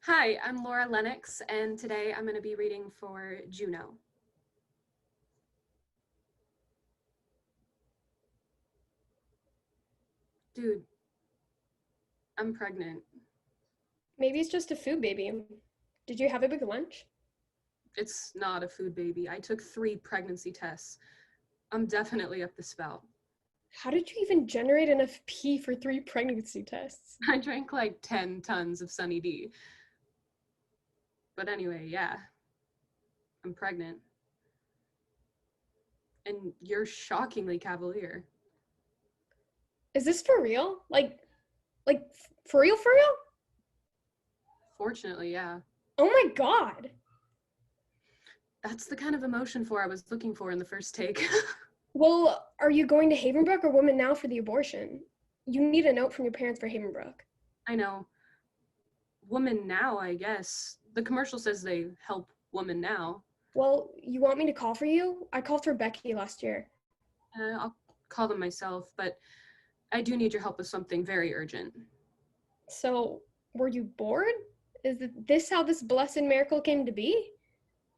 Hi, I'm Laura Lennox, and today I'm going to be reading for Juno. Dude, I'm pregnant. Maybe it's just a food baby. Did you have a big lunch? It's not a food baby. I took 3 pregnancy tests. I'm definitely up the spout. How did you even generate enough pee for 3 pregnancy tests? I drank like 10 tons of Sunny D. But anyway, yeah, I'm pregnant. And you're shockingly cavalier. Is this for real? For real, for real? Fortunately, yeah. Oh my god. That's the kind of emotion I was looking for in the first take. Well, are you going to Havenbrook or Woman Now for the abortion? You need a note from your parents for Havenbrook. I know. Woman Now, I guess. The commercial says they help Woman Now. Well, you want me to call for you? I called for Becky last year. I'll call them myself, but I do need your help with something very urgent. So, were you bored? Is this how this blessed miracle came to be?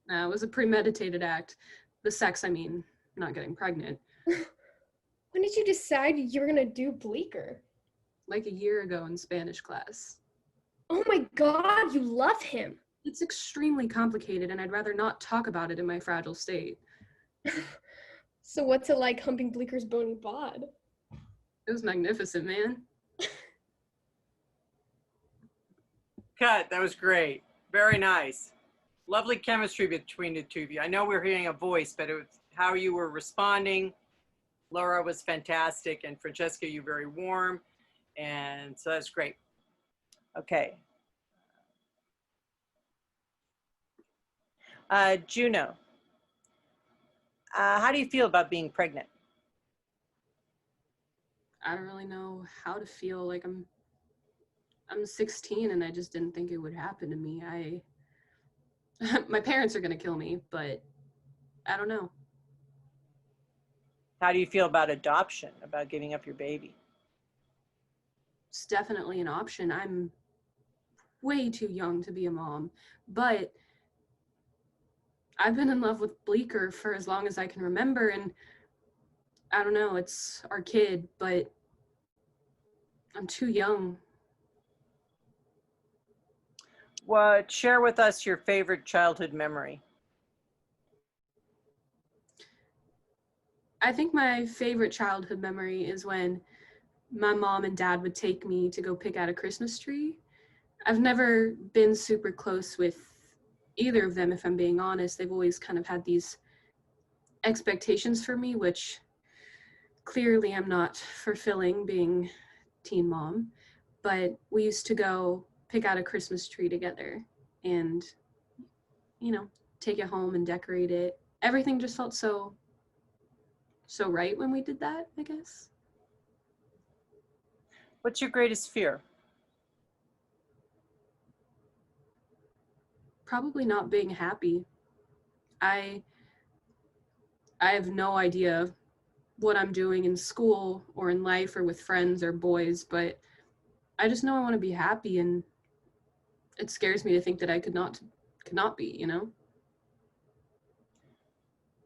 It was a premeditated act. The sex, I mean, not getting pregnant. When did you decide you were gonna do Bleecker? Like a year ago in Spanish class. Oh my god, you love him. It's extremely complicated, and I'd rather not talk about it in my fragile state. So what's it like humping Bleeker's bony bod? It was magnificent, man. Cut, that was great. Very nice. Lovely chemistry between the two of you. I know we're hearing a voice, but it was how you were responding. Laura was fantastic, and Francesca, you very warm. And so that's great. Okay. Juno, how do you feel about being pregnant? I don't really know how to feel. Like I'm 16 and I just didn't think it would happen to me. My parents are gonna kill me, but I don't know. How do you feel about adoption, about giving up your baby? It's definitely an option. I'm way too young to be a mom, but I've been in love with Bleecker for as long as I can remember, and I don't know, it's our kid, but I'm too young. What, share with us your favorite childhood memory. I think my favorite childhood memory is when my mom and dad would take me to go pick out a Christmas tree. I've never been super close with either of them, if I'm being honest. They've always kind of had these expectations for me, which clearly I'm not fulfilling being teen mom. But we used to go pick out a Christmas tree together and, take it home and decorate it. Everything just felt so right when we did that, I guess. What's your greatest fear? Probably not being happy. I have no idea what I'm doing in school or in life or with friends or boys, but I just know I want to be happy, and it scares me to think that I could not be.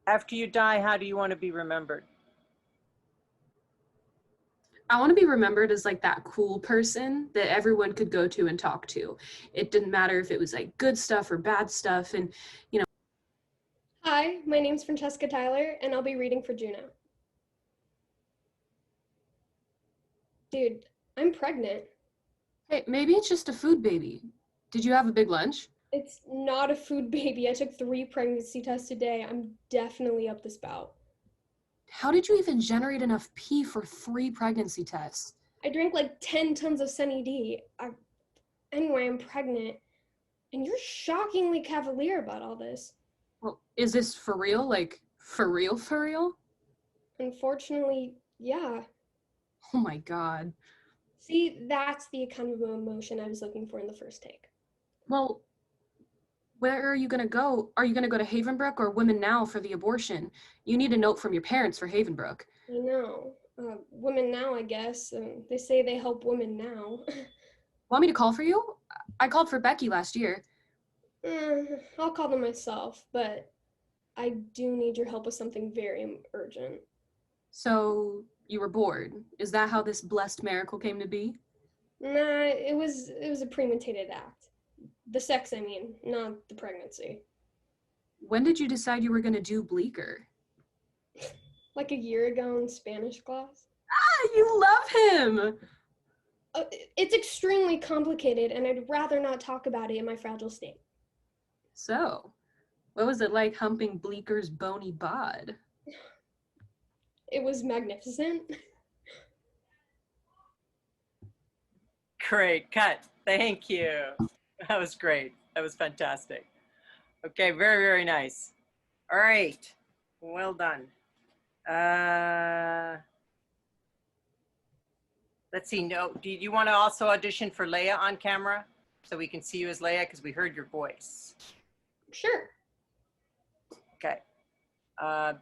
After you die, how do you want to be remembered? I want to be remembered as like that cool person that everyone could go to and talk to. It didn't matter if it was like good stuff or bad stuff. And, Hi, my name's Francesca Tyler, and I'll be reading for Juno. Dude, I'm pregnant. hey, maybe it's just a food baby. Did you have a big lunch? It's not a food baby. I took 3 pregnancy tests today. I'm definitely up the spout. How did you even generate enough pee for 3 pregnancy tests? I drank like 10 tons of Sunny D. Anyway, I'm pregnant. And you're shockingly cavalier about all this. Well, is this for real? Like, for real, for real? Unfortunately, yeah. Oh my God. See, that's the kind of emotion I was looking for in the first take. Well, where are you going to go? Are you going to go to Havenbrook or Women Now for the abortion? You need a note from your parents for Havenbrook. I know. Women Now, I guess. They say they help women now. Want me to call for you? I called for Becky last year. I'll call them myself, but I do need your help with something very urgent. So you were bored. Is that how this blessed miracle came to be? Nah, it was a premeditated act. The sex, I mean, not the pregnancy. When did you decide you were going to do Bleecker? Like a year ago in Spanish class. Ah, you love him! It's extremely complicated, and I'd rather not talk about it in my fragile state. So, what was it like humping Bleeker's bony bod? It was magnificent. Great, cut. Thank you. That was great. That was fantastic. Okay, very, very nice. All right, well done. Let's see, no, do you want to also audition for Leia on camera? So we can see you as Leia because we heard your voice. Sure. Okay.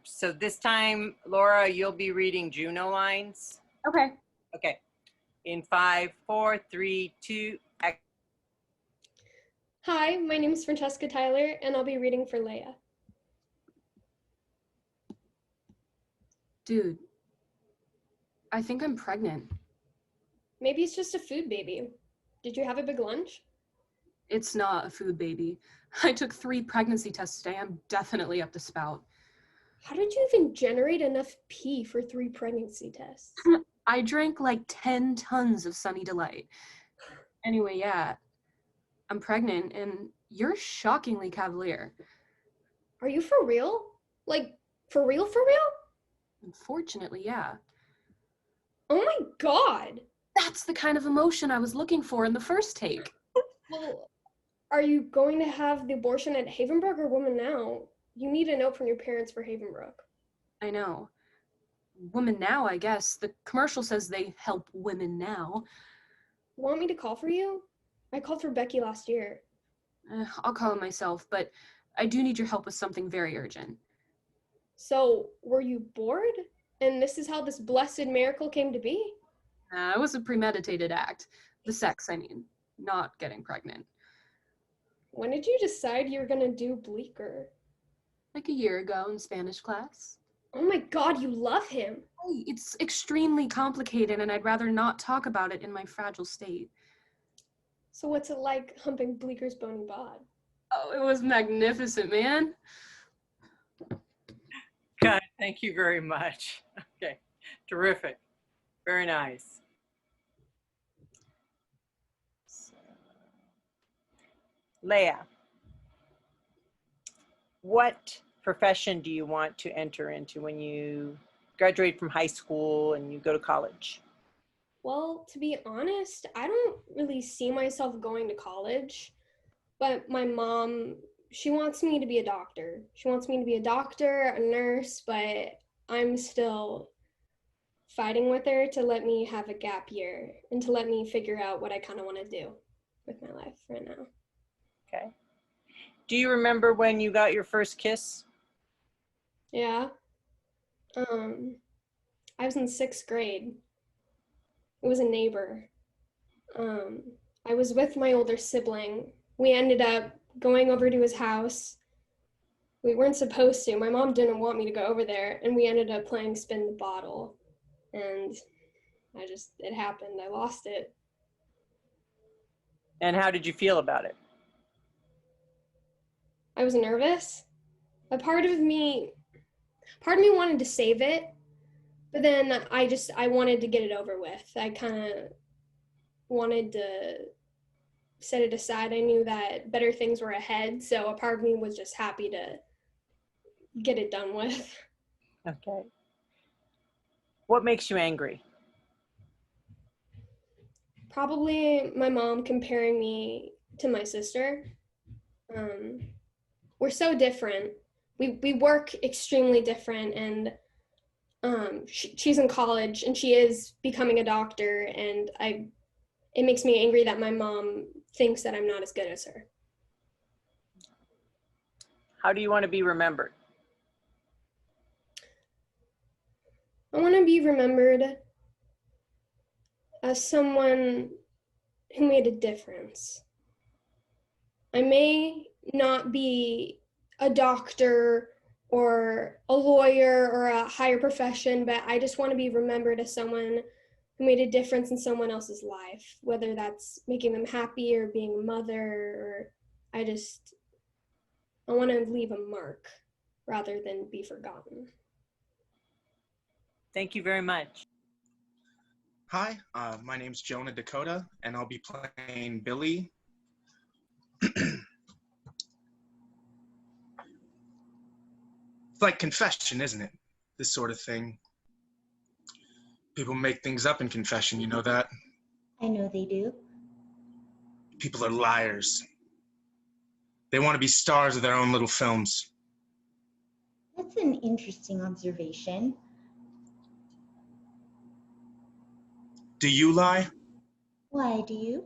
So this time, Laura, you'll be reading Juno lines. Okay. Okay. In 5, 4, 3, 2, act. Hi, my name is Francesca Tyler, and I'll be reading for Leia. Dude, I think I'm pregnant. Maybe it's just a food baby. Did you have a big lunch? It's not a food baby. I took 3 pregnancy tests today. I'm definitely up to spout. How did you even generate enough pee for 3 pregnancy tests? I drank like 10 tons of Sunny Delight. Anyway, yeah, I'm pregnant and you're shockingly cavalier. Are you for real? Like, for real, for real? Unfortunately, yeah. Oh my god! That's the kind of emotion I was looking for in the first take. Well, are you going to have the abortion at Havenbrook or Woman Now? You need a note from your parents for Havenbrook. I know. Woman Now, I guess. The commercial says they help women now. Want me to call for you? I called for Becky last year. I'll call it myself, but I do need your help with something very urgent. So, were you bored? And this is how this blessed miracle came to be? It was a premeditated act. The sex, I mean, not getting pregnant. When did you decide you were gonna do Bleecker? Like a year ago in Spanish class. Oh my god, you love him! Hey, it's extremely complicated and I'd rather not talk about it in my fragile state. So what's it like humping Bleeker's bony bod? Oh, it was magnificent, man. God, thank you very much. Okay, terrific. Very nice. Leia, what profession do you want to enter into when you graduate from high school and you go to college? Well, to be honest, I don't really see myself going to college, but my mom, she wants me to be a doctor. She wants me to be a doctor, a nurse, but I'm still fighting with her to let me have a gap year and to let me figure out what I kind of want to do with my life right now. Okay. Do you remember when you got your first kiss? Yeah. I was in 6th grade. It was a neighbor. I was with my older sibling. We ended up going over to his house. We weren't supposed to. My mom didn't want me to go over there, and we ended up playing spin the bottle. And it happened. I lost it. And how did you feel about it? I was nervous. A part of me wanted to save it, but then I wanted to get it over with. I kind of wanted to set it aside. I knew that better things were ahead, so a part of me was just happy to get it done with. Okay. What makes you angry? Probably my mom comparing me to my sister. We're so different. We work extremely different, and she's in college and she is becoming a doctor, and it makes me angry that my mom thinks that I'm not as good as her. How do you want to be remembered? I want to be remembered as someone who made a difference. I may not be a doctor or a lawyer or a higher profession, but I just want to be remembered as someone who made a difference in someone else's life, whether that's making them happy or being a mother, or I want to leave a mark rather than be forgotten. Thank you very much. Hi, my name's Jonah Dakota, and I'll be playing Billy. It's like confession, isn't it? This sort of thing. People make things up in confession, you know that? I know they do. People are liars. They want to be stars of their own little films. That's an interesting observation. Do you lie? Why do you?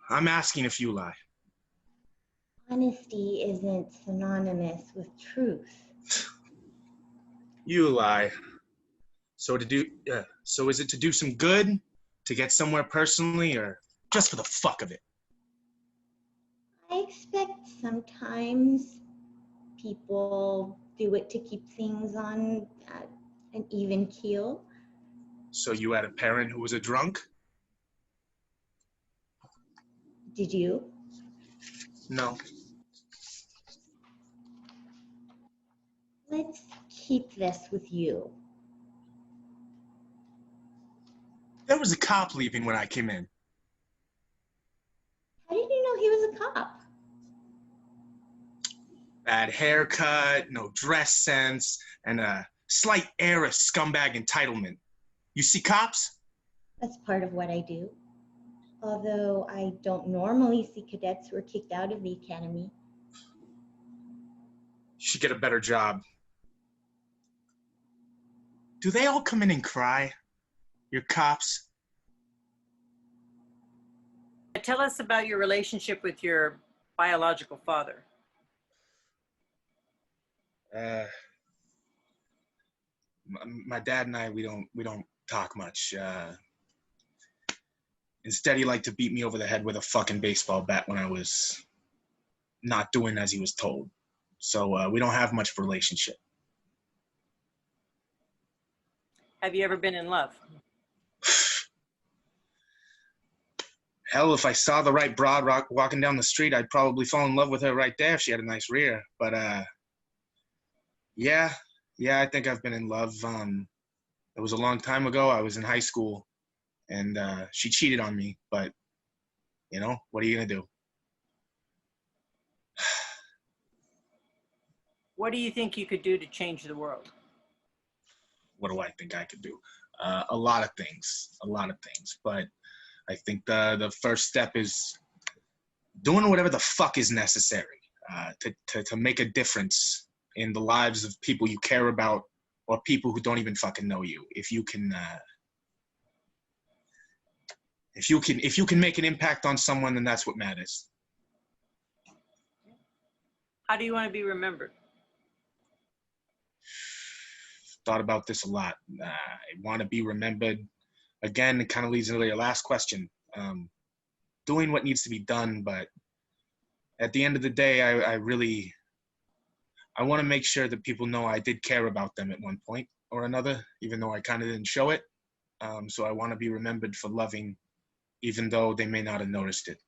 I'm asking if you lie. Honesty isn't synonymous with truth. You lie. So is it to do some good? To get somewhere personally, or just for the fuck of it? I expect sometimes people do it to keep things on an even keel. So you had a parent who was a drunk? Did you? No. Let's keep this with you. There was a cop leaving when I came in. How did you know he was a cop? Bad haircut, no dress sense, and a slight air of scumbag entitlement. You see cops? That's part of what I do. Although I don't normally see cadets who are kicked out of the academy. You should get a better job. Do they all come in and cry? Your cops? Tell us about your relationship with your biological father. My dad and I, we don't talk much. Instead, he liked to beat me over the head with a fucking baseball bat when I was not doing as he was told. So we don't have much of a relationship. Have you ever been in love? Hell, if I saw the right broad walking down the street, I'd probably fall in love with her right there if she had a nice rear. But yeah, I think I've been in love. It was a long time ago. I was in high school, and she cheated on me. But you know, what are you gonna do? What do you think you could do to change the world? What do I think I could do? A lot of things. But I think the first step is doing whatever the fuck is necessary to make a difference in the lives of people you care about or people who don't even fucking know you. If you can make an impact on someone, then that's what matters. How do you want to be remembered? Thought about this a lot. I want to be remembered. Again, it kind of leads into your last question. Doing what needs to be done, but at the end of the day, I want to make sure that people know I did care about them at one point or another, even though I kind of didn't show it. So I want to be remembered for loving, even though they may not have noticed it.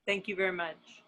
Thank you very much.